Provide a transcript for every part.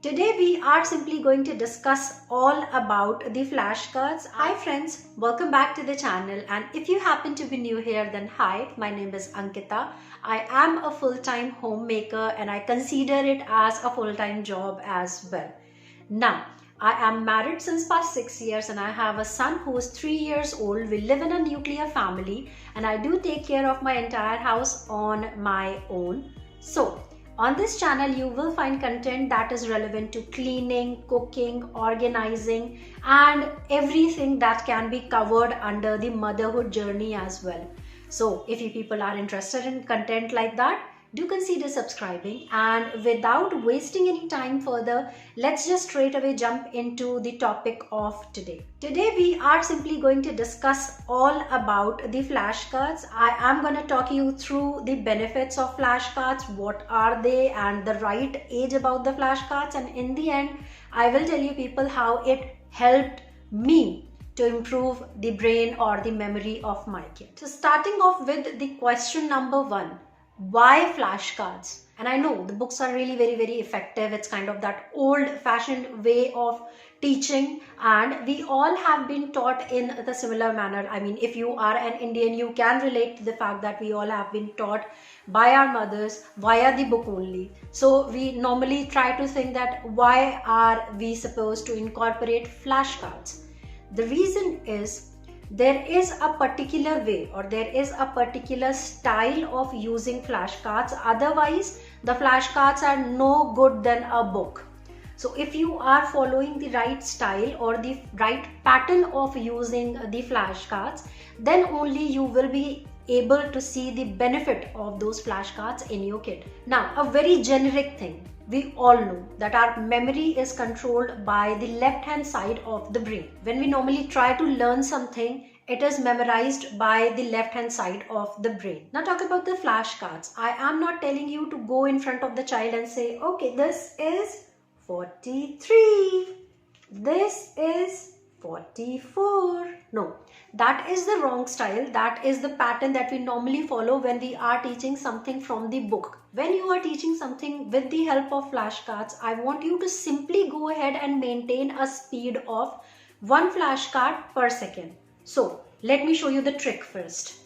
Today we are simply going to discuss all about the flashcards. Hi friends, welcome back to the channel, and if you happen to be new here, then hi, my name is Ankita. I am a full-time homemaker and I consider it as a full-time job as well. Now, I am married since past 6 years and I have a son who is 3 years old. We live in a nuclear family and I do take care of my entire house on my own. So, on this channel, you will find content that is relevant to cleaning, cooking, organizing, and everything that can be covered under the motherhood journey as well. So, if you people are interested in content like that, do consider subscribing. And without wasting any time further, let's just straight away jump into the topic of today. Today we are simply going to discuss all about the flashcards. I am going to talk you through the benefits of flashcards, what are they, and the right age about the flashcards, and in the end I will tell you people how it helped me to improve the brain or the memory of my kid. So starting off with the question number 1. Why flashcards? And I know the books are really very effective. It's kind of that old-fashioned way of teaching, and we all have been taught in the similar manner. I mean, if you are an Indian, you can relate to the fact that we all have been taught by our mothers via the book only. So we normally try to think that why are we supposed to incorporate flashcards? The reason is there is a particular way or there is a particular style of using flashcards. Otherwise, the flashcards are no good than a book. So if you are following the right style or the right pattern of using the flashcards, then only you will be able to see the benefit of those flashcards in your kid. Now, a very generic thing. We all know that our memory is controlled by the left hand side of the brain. When we normally try to learn something, it is memorized by the left hand side of the brain. Now talk about the flashcards. I am not telling you to go in front of the child and say, okay, this is 43. This is 44. No, that is the wrong style. That is the pattern that we normally follow when we are teaching something from the book. When you are teaching something with the help of flashcards, I want you to simply go ahead and maintain a speed of 1 flashcard per second. So let me show you the trick first.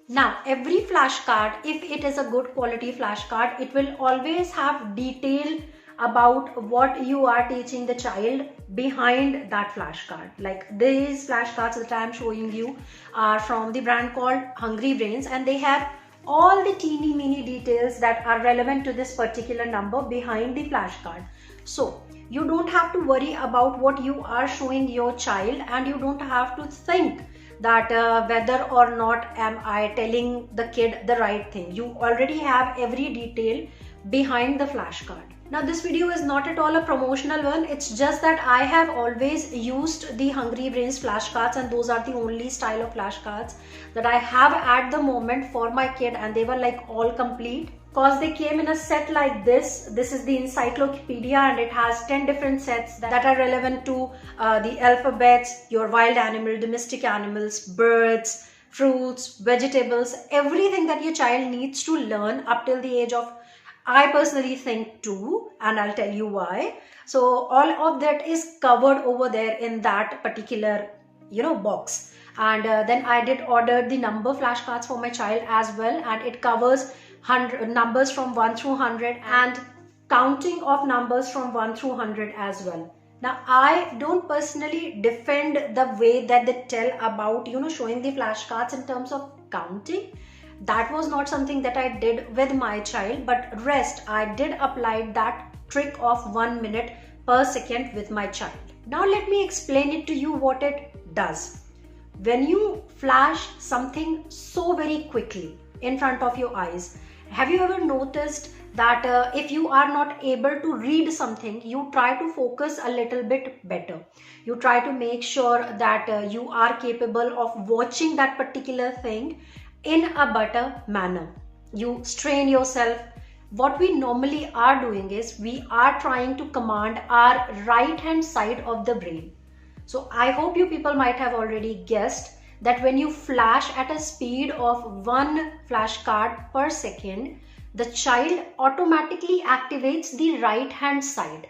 Now, every flashcard, if it is a good quality flashcard, it will always have detail about what you are teaching the child behind that flashcard. Like these flashcards that I am showing you are from the brand called Hungry Brains, and they have all the teeny mini details that are relevant to this particular number behind the flashcard. So you don't have to worry about what you are showing your child, and you don't have to think that whether or not am I telling the kid the right thing. You already have every detail behind the flashcard. Now this video is not at all a promotional one. It's just that I have always used the Hungry Brains flashcards, and those are the only style of flashcards that I have at the moment for my kid, and they were like all complete. Because they came in a set like this. This is the encyclopedia and it has 10 different sets that are relevant to the alphabets, your wild animal, domestic animals, birds, fruits, vegetables, everything that your child needs to learn up till the age of, I personally think 2, and I'll tell you why. So all of that is covered over there in that particular, box. And then I did order the number flashcards for my child as well, and it covers numbers from 1 through 100 and counting of numbers from 1 through 100 as well. Now, I don't personally defend the way that they tell about, showing the flashcards in terms of counting. That was not something that I did with my child, but rest, I did apply that trick of 1 minute per second with my child. Now, let me explain it to you what it does. When you flash something so very quickly in front of your eyes, have you ever noticed that if you are not able to read something, you try to focus a little bit better. You try to make sure that you are capable of watching that particular thing in a better manner. You strain yourself. What we normally are doing is we are trying to command our right hand side of the brain. So I hope you people might have already guessed that when you flash at a speed of 1 flashcard per second, the child automatically activates the right hand side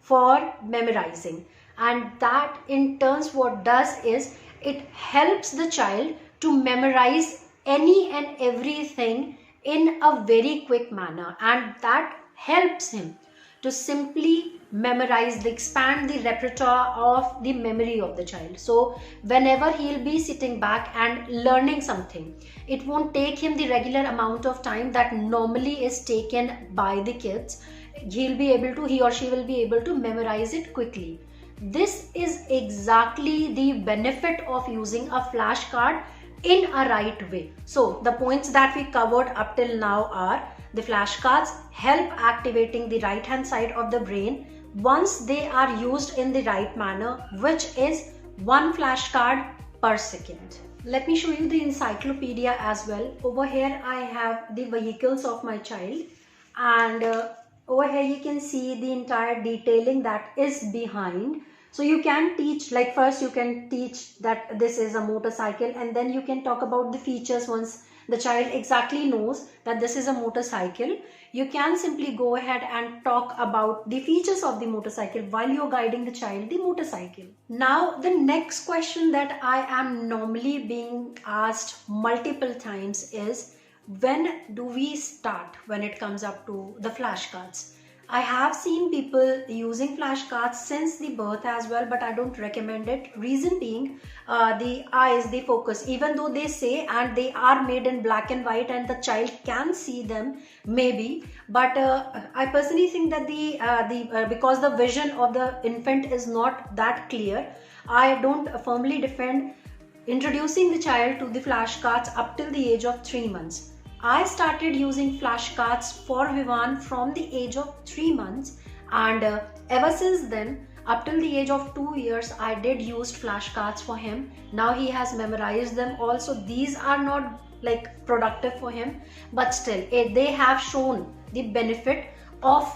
for memorizing. And that in turns what does is it helps the child to memorize any and everything in a very quick manner, and that helps him to simply memorize, expand the repertoire of the memory of the child. So whenever he'll be sitting back and learning something, it won't take him the regular amount of time that normally is taken by the kids. He or she will be able to memorize it quickly. This is exactly the benefit of using a flashcard in a right way. So the points that we covered up till now are: the flashcards help activating the right hand side of the brain once they are used in the right manner, which is 1 flashcard per second. Let me show you the encyclopedia as well. Over here I have the vehicles of my child, and over here you can see the entire detailing that is behind. So you can teach, like first you can teach that this is a motorcycle, and then you can talk about the features. Once the child exactly knows that this is a motorcycle, you can simply go ahead and talk about the features of the motorcycle while you're guiding the child the motorcycle. Now the next question that I am normally being asked multiple times is, when do we start when it comes up to the flashcards? I have seen people using flashcards since the birth as well, but I don't recommend it. Reason being, the eyes, the focus, even though they say and they are made in black and white and the child can see them maybe, but I personally think that because the vision of the infant is not that clear, I don't firmly defend introducing the child to the flashcards up till the age of 3 months. I started using flashcards for Vivan from the age of 3 months, and ever since then, up till the age of 2 years, I did use flashcards for him. Now he has memorized them also. These are not like productive for him, but still they have shown the benefit of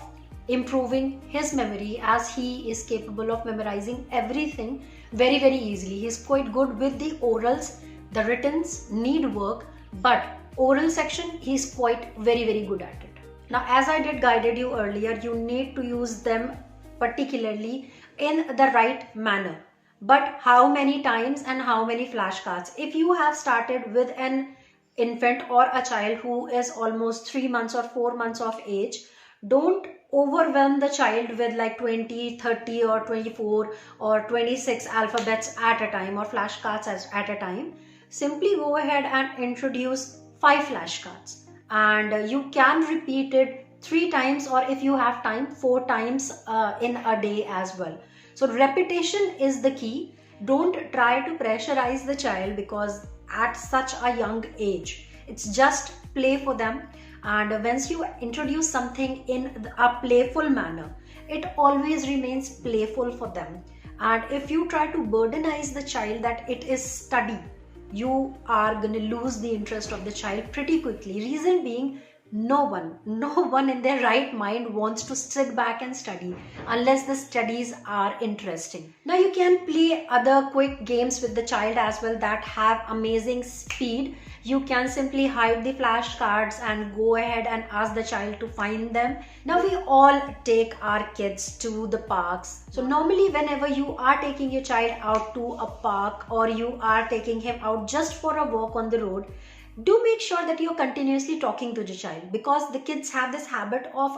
improving his memory, as he is capable of memorizing everything very easily. He's quite good with the orals. The writtens need work, but oral section he's quite very good at it. Now, as I did guided you earlier, you need to use them particularly in the right manner. But how many times and how many flashcards? If you have started with an infant or a child who is almost 3 months or 4 months of age, don't overwhelm the child with like 20, 30 or 24 or 26 alphabets at a time or flashcards at a time. Simply go ahead and introduce 5 flashcards, and you can repeat it 3 times, or if you have time 4 times in a day as well. So repetition is the key. Don't try to pressurize the child, because at such a young age it's just play for them, and once you introduce something in a playful manner, it always remains playful for them. And if you try to burdenize the child that it is study, you are going to lose the interest of the child pretty quickly. Reason being, no one in their right mind wants to sit back and study unless the studies are interesting. Now you can play other quick games with the child as well that have amazing speed. You can simply hide the flashcards and go ahead and ask the child to find them. Now we all take our kids to the parks. So normally whenever you are taking your child out to a park, or you are taking him out just for a walk on the road, do make sure that you're continuously talking to the child, because the kids have this habit of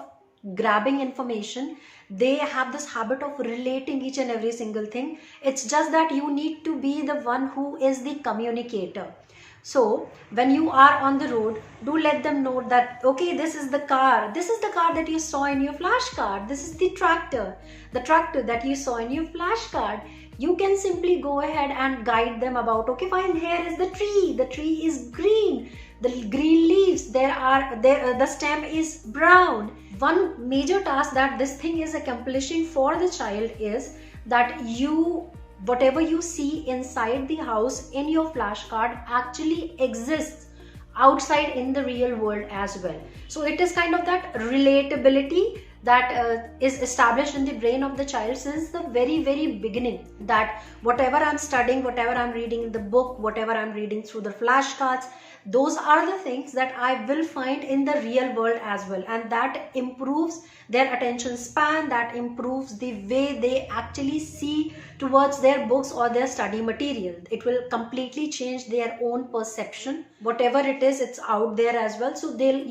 grabbing information. They have this habit of relating each and every single thing. It's just that you need to be the one who is the communicator. So when you are on the road, do let them know that, okay, this is the car that you saw in your flashcard. This is the tractor that you saw in your flashcard. You can simply go ahead and guide them about, okay, fine, here is the tree is green, the green leaves, the stem is brown. One major task that this thing is accomplishing for the child is that whatever you see inside the house in your flashcard actually exists outside in the real world as well. So it is kind of that relatability that is established in the brain of the child since the very beginning, that whatever I'm studying, whatever I'm reading in the book, whatever I'm reading through the flashcards, those are the things that I will find in the real world as well, and that improves their attention span, that improves the way they actually see towards their books or their study material. It will completely change their own perception. Whatever it is, it's out there as well, so they'll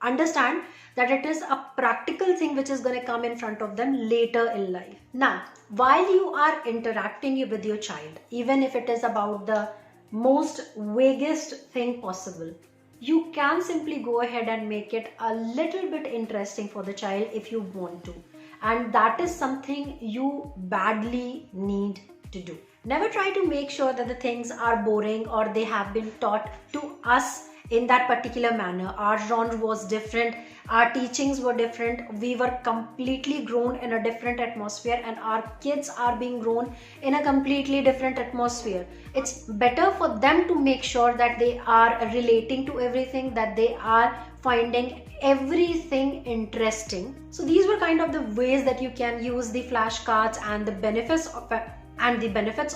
understand that it is a practical thing which is going to come in front of them later in life. Now, while you are interacting with your child, even if it is about the most vaguest thing possible, you can simply go ahead and make it a little bit interesting for the child if you want to. And that is something you badly need to do. Never try to make sure that the things are boring or they have been taught to us in that particular manner. Our genre was different, our teachings were different, we were completely grown in a different atmosphere, and our kids are being grown in a completely different atmosphere. It's better for them to make sure that they are relating to everything, that they are finding everything interesting. So these were kind of the ways that you can use the flashcards and the benefits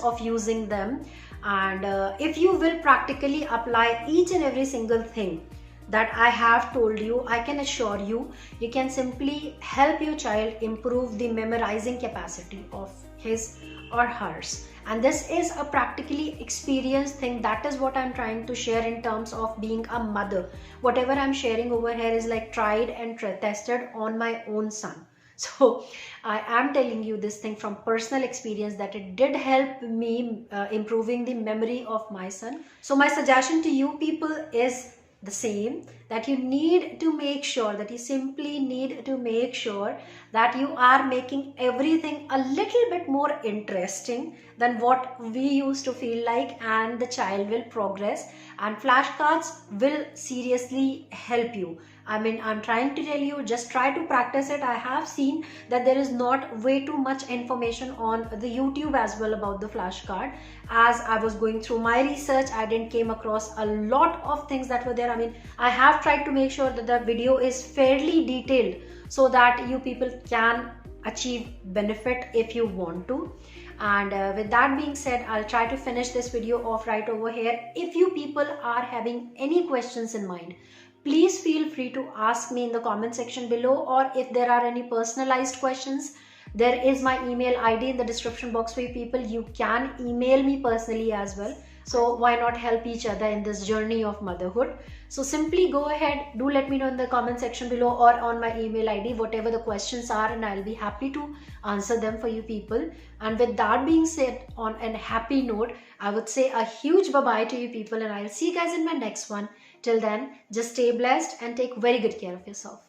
of using them. And if you will practically apply each and every single thing that I have told you, I can assure you, you can simply help your child improve the memorizing capacity of his or hers. And this is a practically experienced thing. That is what I'm trying to share in terms of being a mother. Whatever I'm sharing over here is like tried and tested on my own son. So I am telling you this thing from personal experience that it did help me improving the memory of my son. So my suggestion to you people is the same, that you need to make sure that you simply need to make sure that you are making everything a little bit more interesting than what we used to feel like, and the child will progress, and flashcards will seriously help you. I mean, I'm trying to tell you, just try to practice it. I have seen that there is not way too much information on the YouTube as well about the flashcard. As I was going through my research, I didn't came across a lot of things that were there. I mean, I have tried to make sure that the video is fairly detailed so that you people can achieve benefit if you want to. And with that being said, I'll try to finish this video off right over here. If you people are having any questions in mind, please feel free to ask me in the comment section below, or if there are any personalized questions, there is my email ID in the description box for you people. You can email me personally as well. So why not help each other in this journey of motherhood? So simply go ahead, do let me know in the comment section below or on my email ID whatever the questions are, and I'll be happy to answer them for you people. And with that being said, on a happy note, I would say a huge bye-bye to you people, and I'll see you guys in my next one. Till then, just stay blessed and take very good care of yourself.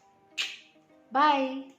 Bye.